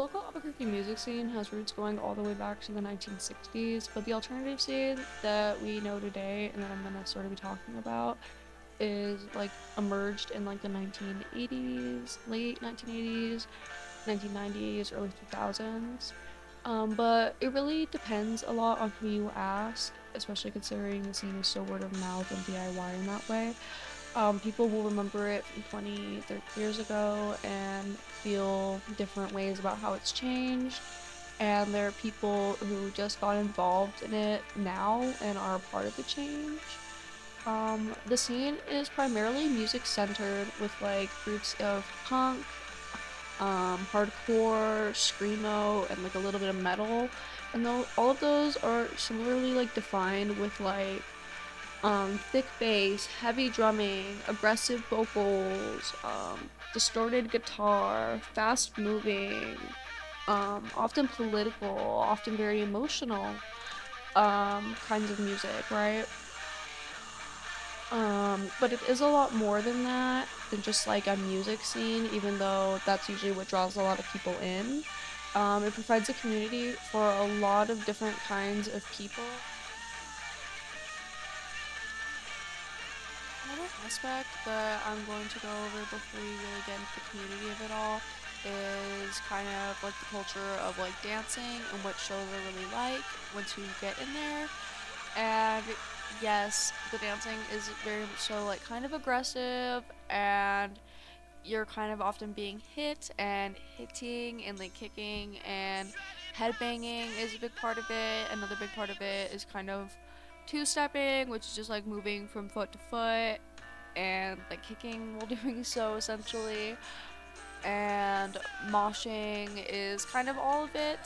local Albuquerque music scene has roots going all the way back to the 1960s, but the alternative scene that we know today and that I'm gonna sort of be talking about is like emerged in like the 1980s, late 1980s, 1990s, early 2000s. But it really depends a lot on who you ask, especially considering the scene is so word of mouth and DIY in that way. People will remember it from 20, 30 years ago and feel different ways about how it's changed. And there are people who just got involved in it now and are a part of the change. The scene is primarily music centered with like groups of punk, hardcore, screamo, and like a little bit of metal. And though all of those are similarly like defined with like thick bass, heavy drumming, aggressive vocals, distorted guitar, fast moving, often political, often very emotional, kinds of music, right? But it is a lot more than that, than just like a music scene, even though that's usually what draws a lot of people in. It provides a community for a lot of different kinds of people. Another aspect that I'm going to go over before we really get into the community of it all is kind of like the culture of like dancing and what shows are really like once you get in there. And yes, the dancing is very much so like kind of aggressive, and you're kind of often being hit and hitting and like kicking, and headbanging is a big part of it. Another big part of it is kind of two-stepping, which is just like moving from foot to foot and like kicking while doing so essentially. And moshing is kind of all of it,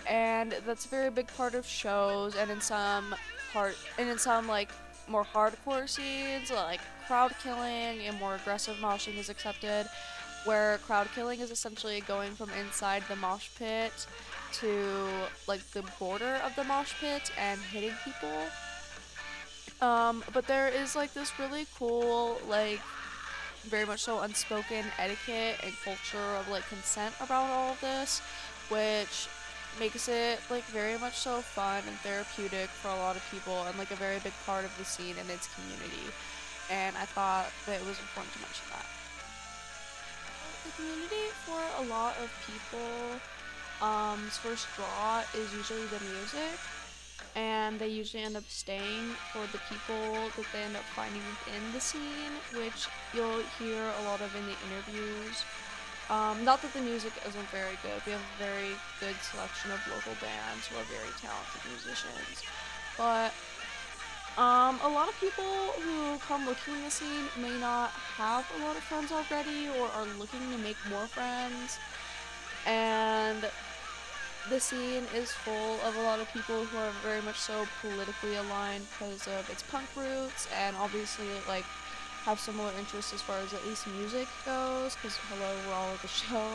and that's a very big part of shows. And in some like more hardcore scenes, like crowd killing and more aggressive moshing is accepted, where crowd killing is essentially going from inside the mosh pit to like the border of the mosh pit and hitting people. But there is like this really cool, like very much so unspoken etiquette and culture of like consent around all of this, which makes it like very much so fun and therapeutic for a lot of people, and like a very big part of the scene and its community. And I thought that it was important to mention that. The community for a lot of people, first draw is usually the music, and they usually end up staying for the people that they end up finding within the scene, which you'll hear a lot of in the interviews. Not that the music isn't very good. We have a very good selection of local bands who are very talented musicians. But a lot of people who come looking in the scene may not have a lot of friends already or are looking to make more friends. And the scene is full of a lot of people who are very much so politically aligned because of its punk roots, and obviously like have similar interests as far as at least music goes, because hello, we're all at the show.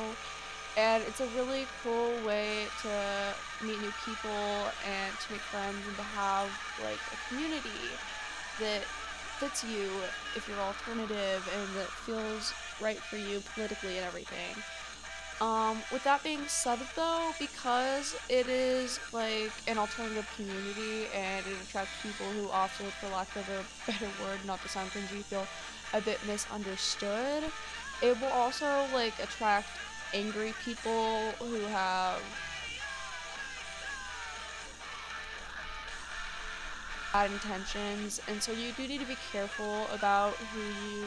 And it's a really cool way to meet new people and to make friends and to have like a community that fits you if you're alternative and that feels right for you politically and everything. With that being said though, because it is like an alternative community and it attracts people who often, for lack of a better word, not to sound cringy, feel a bit misunderstood, it will also like attract angry people who have bad intentions, and so you do need to be careful about who you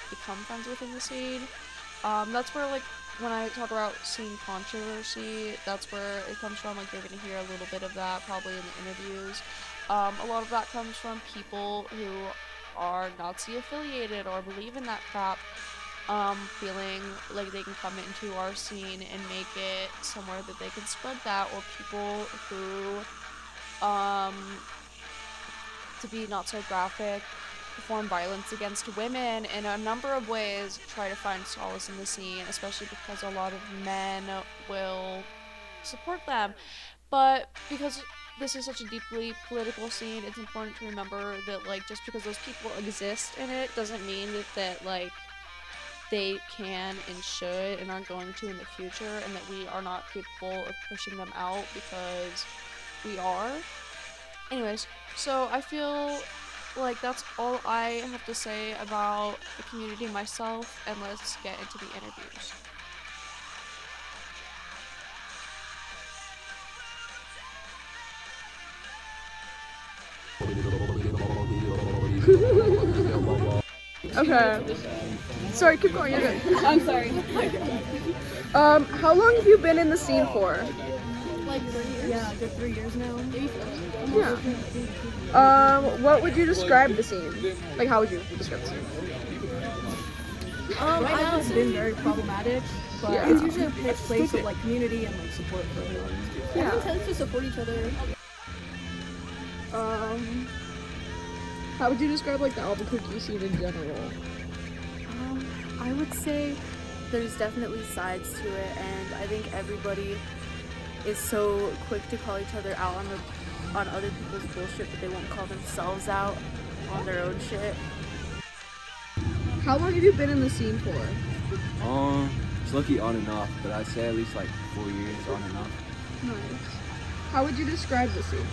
become friends with in the scene. That's where like when I talk about scene controversy, that's where it comes from. Like you're gonna hear a little bit of that probably in the interviews. A lot of that comes from people who are Nazi affiliated or believe in that crap, feeling like they can come into our scene and make it somewhere that they can spread that, or people who, to be not so graphic, perform violence against women in a number of ways, try to find solace in the scene, especially because a lot of men will support them. But because this is such a deeply political scene, it's important to remember that like just because those people exist in it doesn't mean that like they can and should and are going to in the future, and that we are not capable of pushing them out because we are. Anyways, so I feel like that's all I have to say about the community myself, and let's get into the interviews. Okay. Sorry, keep going. You're good. I'm sorry. How long have you been in the scene for? Like 3 years? Yeah, good 3 years now. Maybe 4. Yeah. What would you describe the scene? Like, how would you describe the scene? Right now it's been very problematic, but Yeah. it's usually a place of like community and like support for everyone. Yeah. Everyone tends to support each other. How would you describe like the Albuquerque scene in general? I would say there's definitely sides to it, and I think everybody is so quick to call each other out on other people's bullshit, but they won't call themselves out on their own shit. How long have you been in the scene for? It's lucky on and off, but I'd say at least like 4 years on and off. Nice. How would you describe the scene?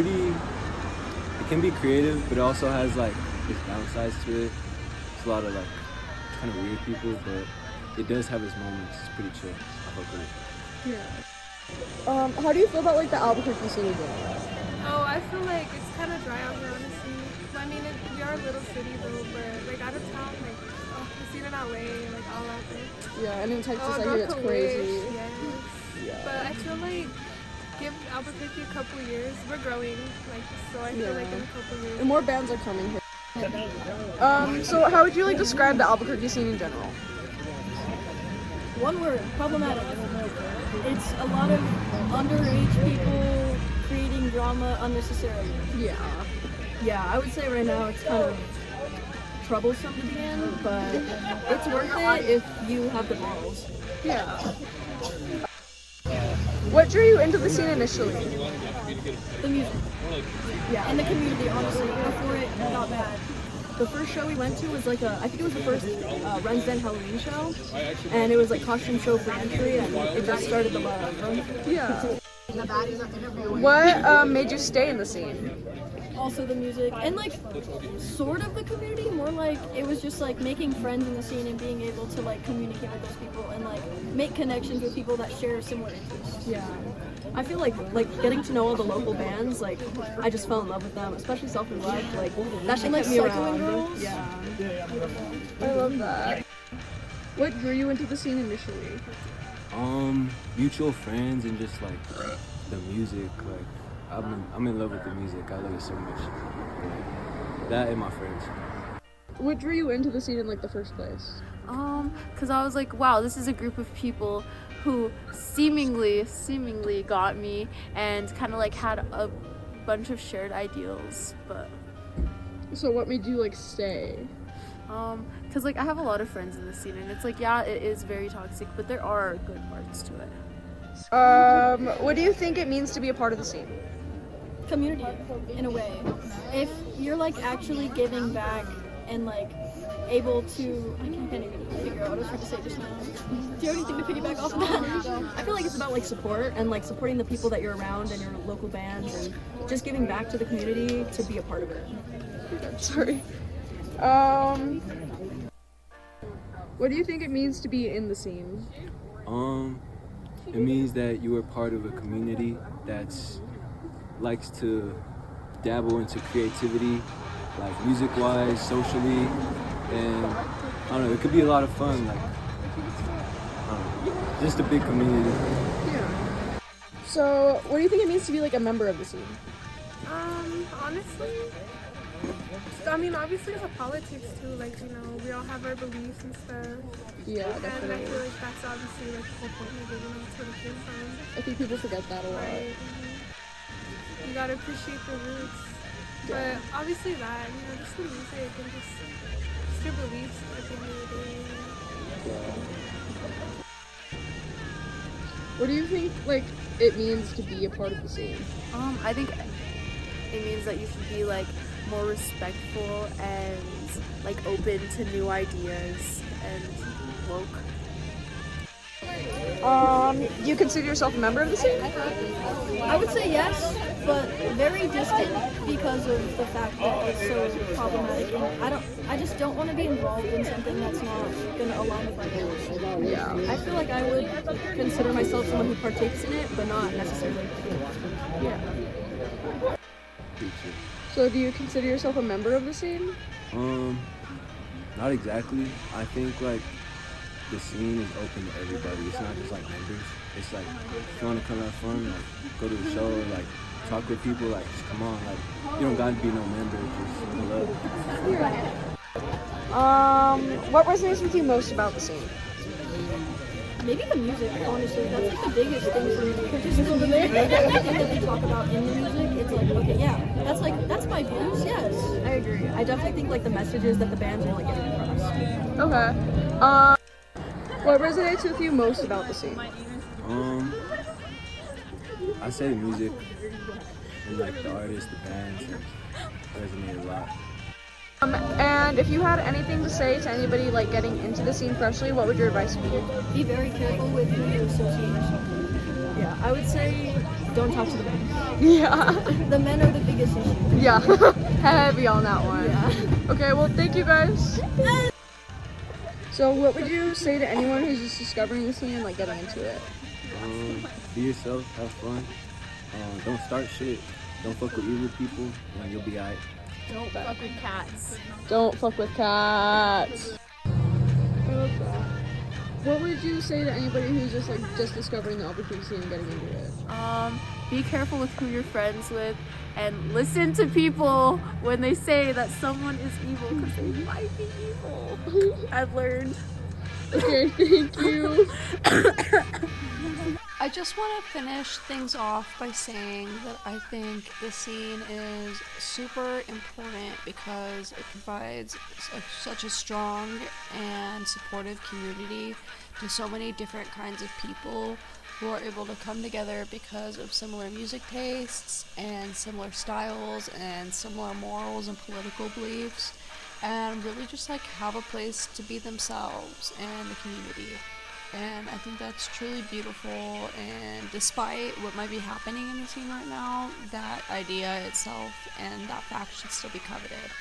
It can be creative, but it also has like its downsides to it. It's a lot of like kind of weird people, but it does have its moments. It's pretty chill. I fuck with it. Yeah. How do you feel about like the Albuquerque scene in general? Oh, I feel like it's kind of dry out here, honestly. I mean, we are a little city though, but like out of town, like the scene in LA, like all out there. Yeah, and in Texas, Oh, I hear it's Broken crazy. Wish, yes. Yeah. But I feel like give Albuquerque a couple years, we're growing, like so. I feel like in a couple years. And more bands are coming here. So how would you like describe the Albuquerque scene in general? One word, problematic. It's a lot of underage people creating drama unnecessarily. Yeah. Yeah, I would say right now it's kind of troublesome to be in, but it's worth it if you have the balls. Yeah. What drew you into the scene initially? The music. Yeah, and the community, honestly, before it got bad. The first show we went to was like I think it was the first Ren's Den Halloween show, and it was like costume show for entry, and it just started the love. Yeah. What made you stay in the scene? Also the music, and like sort of the community, more like it was just like making friends in the scene and being able to like communicate with those people and like make connections with people that share similar interests. Yeah. I feel like getting to know all the local bands, like I just fell in love with them, especially Self and Love, like that shit kept me around. Girls? Yeah. I love that. What drew you into the scene initially? Mutual friends and just like the music. Like I'm in love with the music. I love it so much. Like, that and my friends. What drew you into the scene in like the first place? Because I was like, wow, this is a group of people who seemingly got me and kind of like had a bunch of shared ideals, but So what made you like stay? because like I have a lot of friends in the scene, and it's like, yeah, it is very toxic, but there are good parts to it. What do you think it means to be a part of the scene? Community, in a way. If you're like actually giving back and like able to, I can't even figure out what I was trying to say just now. Do you have anything to piggyback off of that? I feel like it's about like support and like supporting the people that you're around and your local bands and just giving back to the community to be a part of it. Sorry. What do you think it means to be in the scene? It means that you are part of a community that's likes to dabble into creativity, like music-wise, socially, and I don't know, it could be a lot of fun, like, I don't know, just a big community. Yeah. So what do you think it means to be like a member of the scene? Honestly, I mean, obviously there's a politics too, like, you know, we all have our beliefs and stuff. Yeah, And I definitely. feel like that's obviously like the whole point of it, you know, it's where it came from. I think people forget that a lot. Right. You gotta appreciate the roots. But obviously that, you know, just the music and just your beliefs at the end of the day. What do you think like it means to be a part of the scene? I think it means that you should be like more respectful and like open to new ideas and woke. Do you consider yourself a member of the scene? I would say yes, but very distant because of the fact that it's so problematic. And I just don't want to be involved in something that's not going to align with my goals. Yeah. I feel like I would consider myself someone who partakes in it, but not necessarily. Yeah. Teacher. So do you consider yourself a member of the scene? Not exactly. I think like the scene is open to everybody. It's not just like members. It's like if you want to come have fun, like go to the show, like talk with people, like just come on. Like you don't gotta be no member. Just pull up. What resonates with you most about the scene? Maybe the music, honestly. That's like the biggest thing for me. Because just the music, everything that they talk about in the music, it's like, okay, yeah, that's my views, yes. I agree. I definitely think like the messages that the bands are like getting across. Okay. What resonates with you most about the scene? I say the music and like the artists, the bands, resonate a lot. And if you had anything to say to anybody like getting into the scene freshly, what would your advice be? Be very careful with who you associate yourself with. Yeah, I would say Don't talk to the men. yeah. The men are the biggest issue. Yeah. Heavy on that one. Yeah. Okay, well thank you guys. So what would you say to anyone who's just discovering the scene and like getting into it? Be yourself, have fun. Don't start shit. Don't fuck with evil people, and you'll be alright. Don't fuck with cats. Don't fuck with cats. I love that. What would you say to anybody who's just discovering the ABQ scene and getting into it? Be careful with who you're friends with and listen to people when they say that someone is evil because they might be evil. I've learned. Okay, thank you. I just want to finish things off by saying that I think the scene is super important because it provides such a strong and supportive community to so many different kinds of people who are able to come together because of similar music tastes and similar styles and similar morals and political beliefs, and really just like have a place to be themselves and the community. And I think that's truly beautiful, and despite what might be happening in the scene right now, that idea itself and that fact should still be coveted.